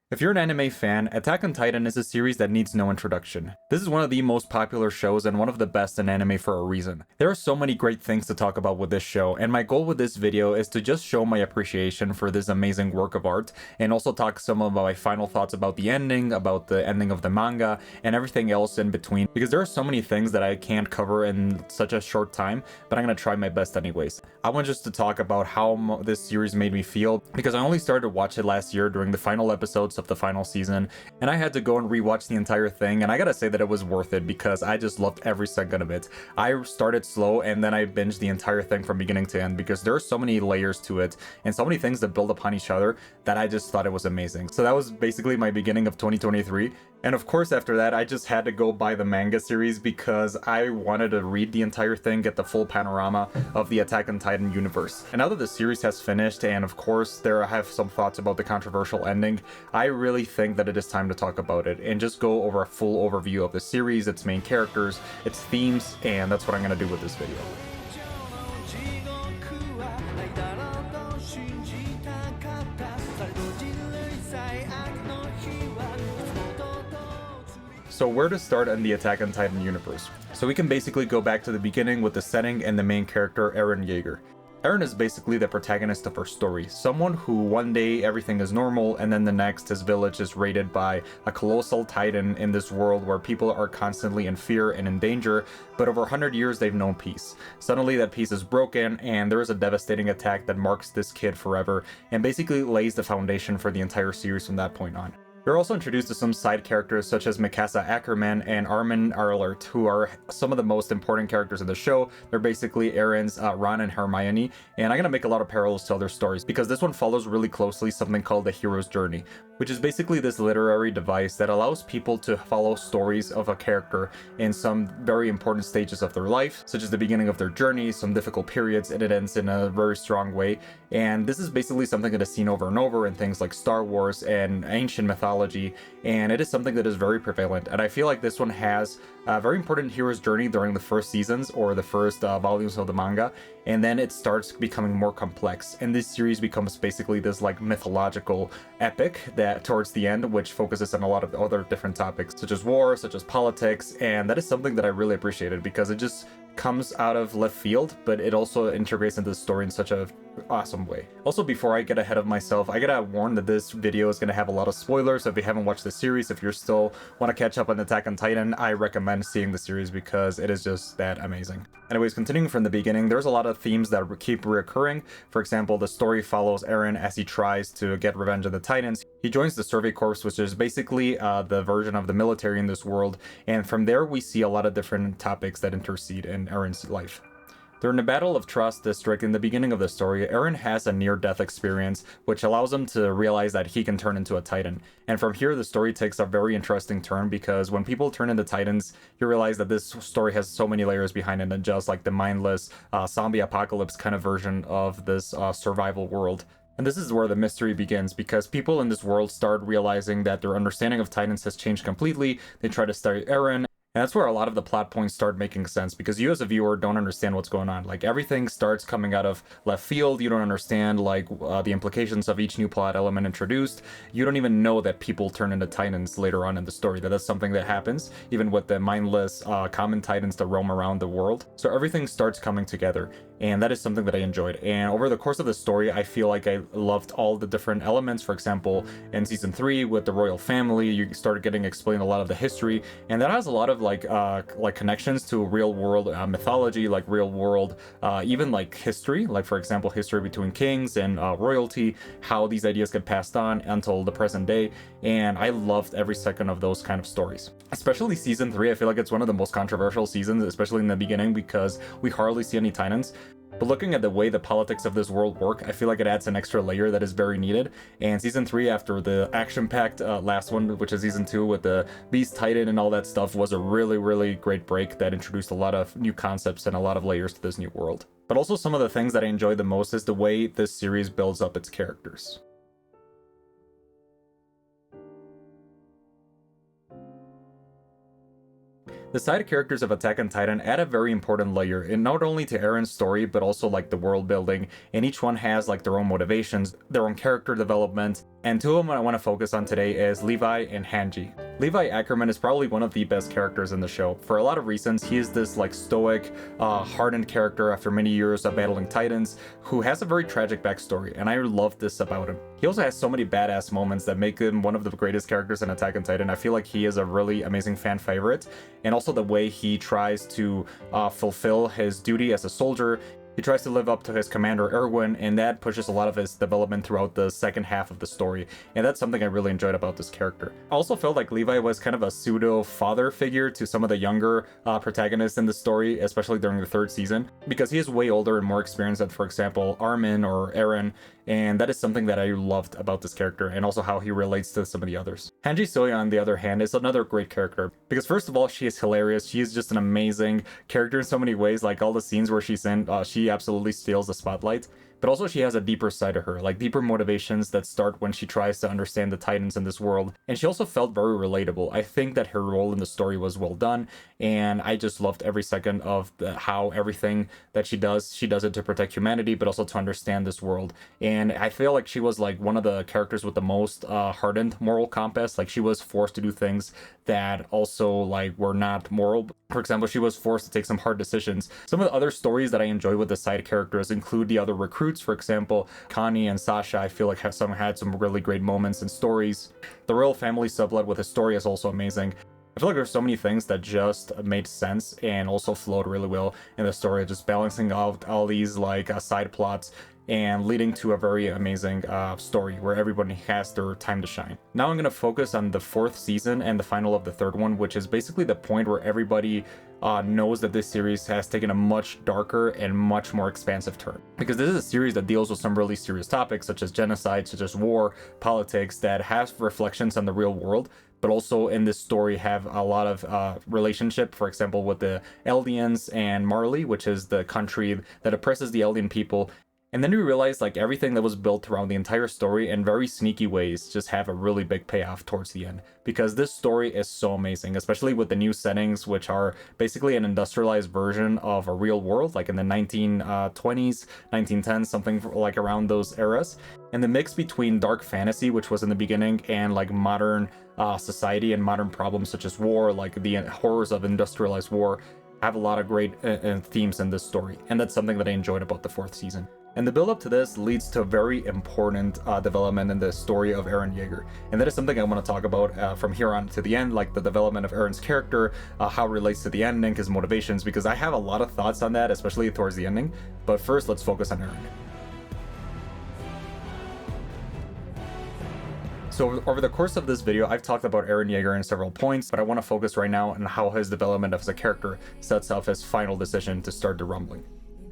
If you're an anime fan, Attack on Titan is a series that needs no introduction. This is one of the most popular shows and one of the best in anime for a reason. There are so many great things to talk about with this show, and my goal with this video is to just show my appreciation for this amazing work of art, and also talk some of my final thoughts about the ending of the manga, and everything else in between, because there are so many things that I can't cover in such a short time, but I'm gonna try my best anyways. I want just to talk about how this series made me feel, because I only started to watch it last year during the final episodes of the final season, and I had to go and rewatch the entire thing, and I gotta say that it was worth it because I just loved every second of it. I started slow and then I binged the entire thing from beginning to end because there are so many layers to it and so many things that build upon each other that I just thought it was amazing. So that was basically my beginning of 2023. And of course, after that, I just had to go buy the manga series because I wanted to read the entire thing, get the full panorama of the Attack on Titan universe. And now that the series has finished, and of course, I have some thoughts about the controversial ending, I really think that it is time to talk about it and just go over a full overview of the series, its main characters, its themes, and that's what I'm going to do with this video. So where to start in the Attack on Titan universe? So we can basically go back to the beginning with the setting and the main character, Eren Yeager. Eren is basically the protagonist of our story, someone who one day everything is normal and then the next his village is raided by a colossal titan in this world where people are constantly in fear and in danger, but over 100 years they've known peace. Suddenly that peace is broken and there is a devastating attack that marks this kid forever and basically lays the foundation for the entire series from that point on. We're also introduced to some side characters such as Mikasa Ackerman and Armin Arlert, who are some of the most important characters in the show. They're basically Eren's Ron and Hermione, and I'm gonna make a lot of parallels to other stories because this one follows really closely something called the hero's journey, which is basically this literary device that allows people to follow stories of a character in some very important stages of their life, such as the beginning of their journey, some difficult periods, and it ends in a very strong way. And this is basically something that is seen over and over in things like Star Wars and ancient mythology, and it is something that is very prevalent. And I feel like this one has a very important hero's journey during the first seasons or the first volumes of the manga, and then it starts becoming more complex, and this series becomes basically this like mythological epic that towards the end, which focuses on a lot of other different topics such as war, such as politics, and that is something that I really appreciated because it just comes out of left field, but it also integrates into the story in such a awesome way. Also, before I get ahead of myself, I gotta warn that this video is gonna have a lot of spoilers, so if you haven't watched the series, if you still want to catch up on Attack on Titan, I recommend seeing the series because it is just that amazing. Anyways, continuing from the beginning, there's a lot of themes that keep reoccurring. For example, the story follows Eren as he tries to get revenge on the Titans. He joins the Survey Corps, which is basically the version of the military in this world, and from there we see a lot of different topics that intercede in Eren's life. During the Battle of Trust District in the beginning of the story, Eren has a near-death experience, which allows him to realize that he can turn into a Titan. And from here, the story takes a very interesting turn because when people turn into Titans, you realize that this story has so many layers behind it than just like the mindless zombie apocalypse kind of version of this survival world. And this is where the mystery begins, because people in this world start realizing that their understanding of Titans has changed completely. They try to study Eren, and that's where a lot of the plot points start making sense, because you as a viewer don't understand what's going on. Like, everything starts coming out of left field. You don't understand, like, the implications of each new plot element introduced. You don't even know that people turn into Titans later on in the story, that's something that happens, even with the mindless common Titans that roam around the world. So everything starts coming together, and that is something that I enjoyed. And over the course of the story, I feel like I loved all the different elements. For example, in season 3 with the royal family, you started getting explained a lot of the history, and that has a lot of like connections to real world mythology, like real world even like history, like for example history between kings and royalty, how these ideas get passed on until the present day. And I loved every second of those kind of stories, especially season 3. I feel like it's one of the most controversial seasons, especially in the beginning, because we hardly see any Titans. But looking at the way the politics of this world work, I feel like it adds an extra layer that is very needed. And season 3, after the action-packed last one, which is season 2 with the Beast Titan and all that stuff, was a really, really great break that introduced a lot of new concepts and a lot of layers to this new world. But also some of the things that I enjoy the most is the way this series builds up its characters. The side characters of Attack on Titan add a very important layer, and not only to Eren's story, but also like the world building, and each one has like their own motivations, their own character development, and two of them I want to focus on today is Levi and Hanji. Levi Ackerman is probably one of the best characters in the show. For a lot of reasons, he is this like stoic, hardened character after many years of battling titans, who has a very tragic backstory, and I love this about him. He also has so many badass moments that make him one of the greatest characters in Attack on Titan. I feel like he is a really amazing fan favorite, and also the way he tries to fulfill his duty as a soldier. He tries to live up to his commander Erwin, and that pushes a lot of his development throughout the second half of the story, and that's something I really enjoyed about this character. I also felt like Levi was kind of a pseudo father figure to some of the younger protagonists in the story, especially during the third season, because he is way older and more experienced than, for example, Armin or Eren, and that is something that I loved about this character, and also how he relates to some of the others. Hanji Soya, on the other hand, is another great character, because first of all, she is hilarious. She is just an amazing character in so many ways. Like all the scenes where she's in, she absolutely steals the spotlight. But also she has a deeper side to her, like deeper motivations that start when she tries to understand the Titans in this world. And she also felt very relatable. I think that her role in the story was well done, and I just loved every second of how everything that she does it to protect humanity, but also to understand this world. And I feel like she was like one of the characters with the most hardened moral compass. Like she was forced to do things that also like were not moral. For example, she was forced to take some hard decisions. Some of the other stories that I enjoy with the side characters include the other recruits. For example, Connie and Sasha, I feel like had some really great moments and stories. The royal family subplot with Historia is also amazing. I feel like there's so many things that just made sense and also flowed really well in the story, just balancing out all these like side plots and leading to a very amazing story where everybody has their time to shine. Now I'm going to focus on the fourth season and the final of the third one, which is basically the point where everybody knows that this series has taken a much darker and much more expansive turn. Because this is a series that deals with some really serious topics such as genocide, such as war, politics, that has reflections on the real world, but also in this story have a lot of relationship, for example, with the Eldians and Marley, which is the country that oppresses the Eldian people. And then we realize like everything that was built around the entire story in very sneaky ways just have a really big payoff towards the end. Because this story is so amazing, especially with the new settings, which are basically an industrialized version of a real world, like in the 1920s, 1910s, something like around those eras. And the mix between dark fantasy, which was in the beginning, and like modern society and modern problems such as war, like the horrors of industrialized war, have a lot of great themes in this story. And that's something that I enjoyed about the fourth season. And the build up to this leads to a very important development in the story of Eren Yeager. And that is something I want to talk about from here on to the end, like the development of Eren's character, how it relates to the ending, his motivations, because I have a lot of thoughts on that, especially towards the ending. But first, let's focus on Eren. So over the course of this video, I've talked about Eren Yeager in several points, but I want to focus right now on how his development as a character sets up his final decision to start the rumbling.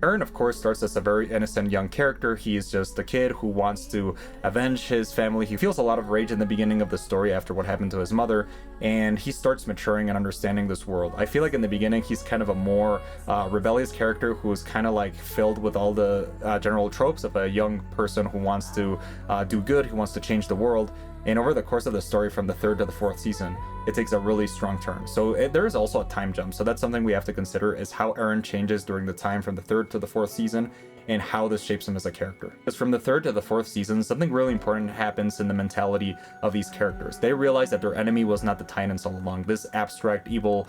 Eren, of course, starts as a very innocent young character. He is just a kid who wants to avenge his family. He feels a lot of rage in the beginning of the story after what happened to his mother, and he starts maturing and understanding this world. I feel like in the beginning, he's kind of a more rebellious character who is kind of like filled with all the general tropes of a young person who wants to do good, who wants to change the world. And over the course of the story from the third to the fourth season, it takes a really strong turn. So there is also a time jump. So that's something we have to consider, is how Eren changes during the time from the third to the fourth season and how this shapes him as a character. Because from the third to the fourth season, something really important happens in the mentality of these characters. They realize that their enemy was not the Titans all along, this abstract, evil,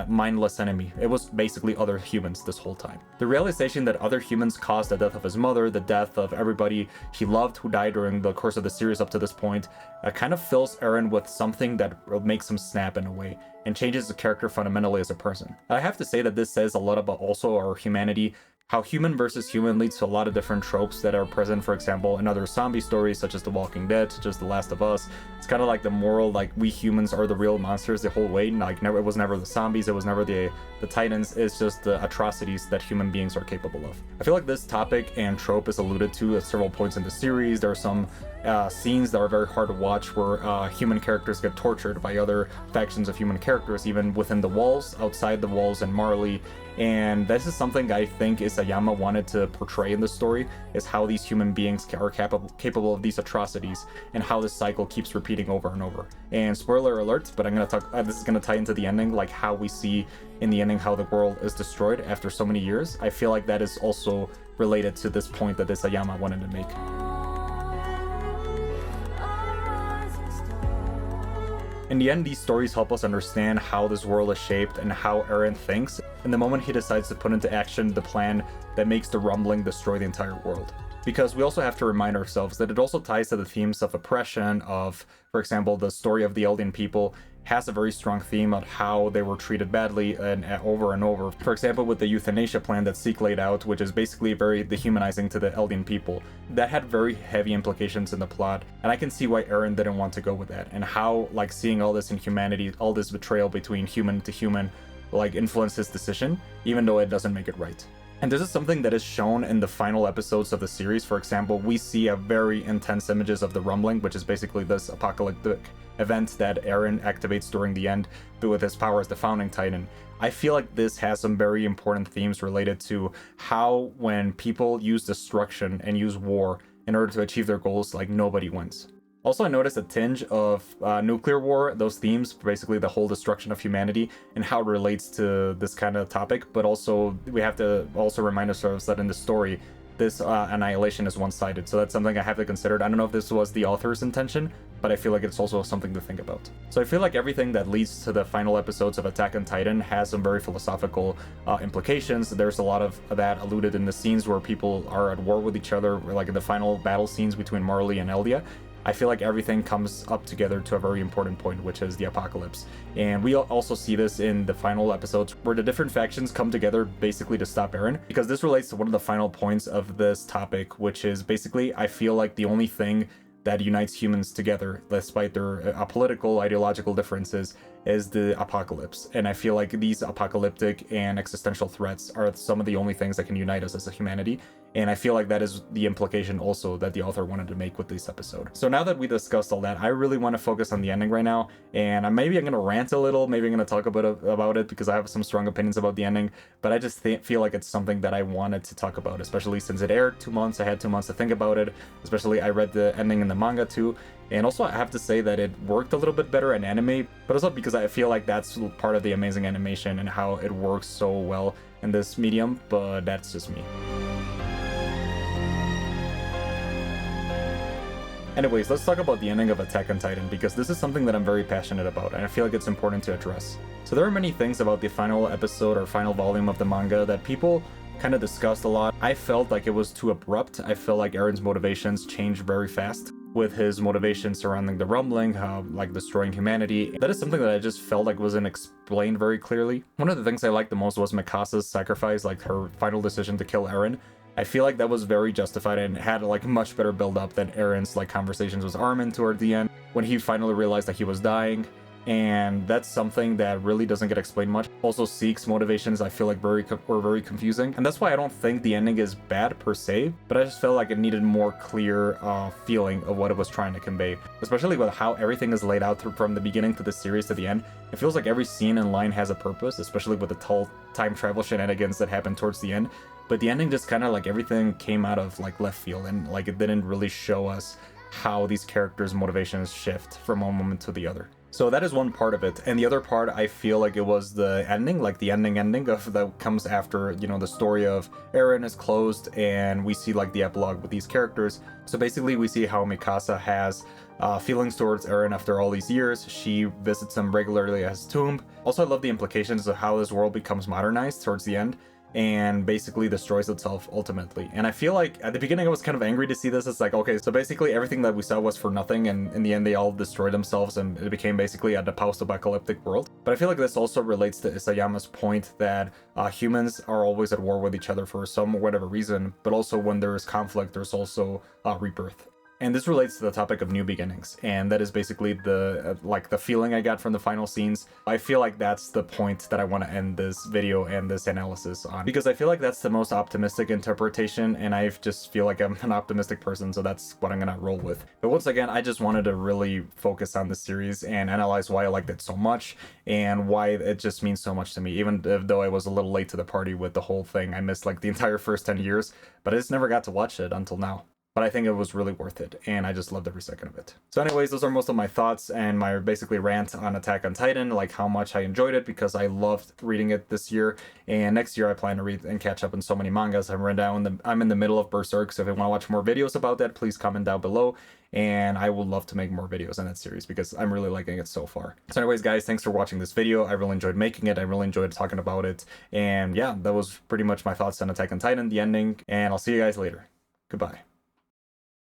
mindless enemy. It was basically other humans this whole time. The realization that other humans caused the death of his mother, the death of everybody he loved who died during the course of the series up to this point, kind of fills Eren with something that makes him snap in a way and changes the character fundamentally as a person. I have to say that this says a lot about also our humanity, how human versus human leads to a lot of different tropes that are present, for example, in other zombie stories such as The Walking Dead, such as The Last of Us. It's kind of like the moral, like we humans are the real monsters the whole way. Like it was never the zombies, it was never the Titans, it's just the atrocities that human beings are capable of. I feel like this topic and trope is alluded to at several points in the series. There are some scenes that are very hard to watch where human characters get tortured by other factions of human characters, even within the walls, outside the walls, and Marley. And this is something I think Isayama wanted to portray in the story, is how these human beings are capable of these atrocities, and how this cycle keeps repeating over and over. And spoiler alert, but I'm gonna talk. This is gonna tie into the ending, like how we see in the ending how the world is destroyed after so many years. I feel like that is also related to this point that Isayama wanted to make. In the end, these stories help us understand how this world is shaped and how Eren thinks, and the moment he decides to put into action the plan that makes the rumbling destroy the entire world. Because we also have to remind ourselves that it also ties to the themes of oppression, of, for example, the story of the Eldian people has a very strong theme of how they were treated badly and over and over. For example, with the euthanasia plan that Zeke laid out, which is basically very dehumanizing to the Eldian people. That had very heavy implications in the plot, and I can see why Eren didn't want to go with that, and how, like, seeing all this inhumanity, all this betrayal between human to human, like, influenced his decision, even though it doesn't make it right. And this is something that is shown in the final episodes of the series. For example, we see a very intense images of the rumbling, which is basically this apocalyptic event that Eren activates during the end with his power as the founding titan. I feel like this has some very important themes related to how when people use destruction and use war in order to achieve their goals, like, nobody wins. Also, I noticed a tinge of nuclear war, those themes, basically the whole destruction of humanity and how it relates to this kind of topic, but also we have to also remind ourselves that in the story, this annihilation is one-sided, so that's something I have to consider. I don't know if this was the author's intention, but I feel like it's also something to think about. So I feel like everything that leads to the final episodes of Attack on Titan has some very philosophical implications. There's a lot of that alluded in the scenes where people are at war with each other, like in the final battle scenes between Marley and Eldia. I feel like everything comes up together to a very important point, which is the apocalypse. And we also see this in the final episodes where the different factions come together basically to stop Eren, because this relates to one of the final points of this topic, which is basically, I feel like the only thing that unites humans together, despite their political, ideological differences, is the apocalypse. And I feel like these apocalyptic and existential threats are some of the only things that can unite us as a humanity. And I feel like that is the implication also that the author wanted to make with this episode. So now that we discussed all that, I really want to focus on the ending right now. And maybe I'm going to rant a little, maybe I'm going to talk a bit about it because I have some strong opinions about the ending. But I just feel like it's something that I wanted to talk about, especially since it aired 2 months. I had 2 months to think about it. Especially I read the ending in the manga too. And also I have to say that it worked a little bit better in anime, but also because I feel like that's part of the amazing animation and how it works so well in this medium, but that's just me. Anyways, let's talk about the ending of Attack on Titan, because this is something that I'm very passionate about, and I feel like it's important to address. So there are many things about the final episode or final volume of the manga that people kind of discussed a lot. I felt like it was too abrupt. I felt like Eren's motivations changed very fast, with his motivation surrounding the rumbling, like destroying humanity. That is something that I just felt like wasn't explained very clearly. One of the things I liked the most was Mikasa's sacrifice, like her final decision to kill Eren. I feel like that was very justified and had like much better build up than Eren's like conversations with Armin toward the end, when he finally realized that he was dying. And that's something that really doesn't get explained much. Also, Zeke's motivations I feel like were very confusing, and that's why I don't think the ending is bad per se, but I just felt like it needed more clear feeling of what it was trying to convey, especially with how everything is laid out from the beginning to the series to the end. It feels like every scene and line has a purpose, especially with the time travel shenanigans that happened towards the end. But the ending just kind of like everything came out of like left field, and like it didn't really show us how these characters' motivations shift from one moment to the other. So that is one part of it. And the other part, I feel like it was the ending, like the ending of that comes after, you know, the story of Eren is closed and we see like the epilogue with these characters. So basically we see how Mikasa has feelings towards Eren after all these years. She visits him regularly at his tomb. Also, I love the implications of how this world becomes modernized towards the end and basically destroys itself ultimately. And I feel like at the beginning I was kind of angry to see this. It's like, okay, so basically everything that we saw was for nothing, and in the end they all destroyed themselves and it became basically a post-apocalyptic world. But I feel like this also relates to Isayama's point that humans are always at war with each other for some whatever reason, but also when there is conflict there's also rebirth. And this relates to the topic of new beginnings, and that is basically the like the feeling I got from the final scenes. I feel like that's the point that I want to end this video and this analysis on, because I feel like that's the most optimistic interpretation, and I just feel like I'm an optimistic person, so that's what I'm gonna roll with. But once again, I just wanted to really focus on the series and analyze why I liked it so much and why it just means so much to me, even though I was a little late to the party with the whole thing. I missed like the entire first 10 years, but I just never got to watch it until now. But I think it was really worth it, and I just loved every second of it. So anyways, those are most of my thoughts and my basically rant on Attack on Titan, like how much I enjoyed it, because I loved reading it this year, and next year I plan to read and catch up on so many mangas I've read down. I'm in the middle of Berserk, so if you want to watch more videos about that, please comment down below, and I would love to make more videos on that series because I'm really liking it so far. So anyways, guys, thanks for watching this video. I really enjoyed making it. I really enjoyed talking about it, and yeah, that was pretty much my thoughts on Attack on Titan, the ending, and I'll see you guys later. Goodbye.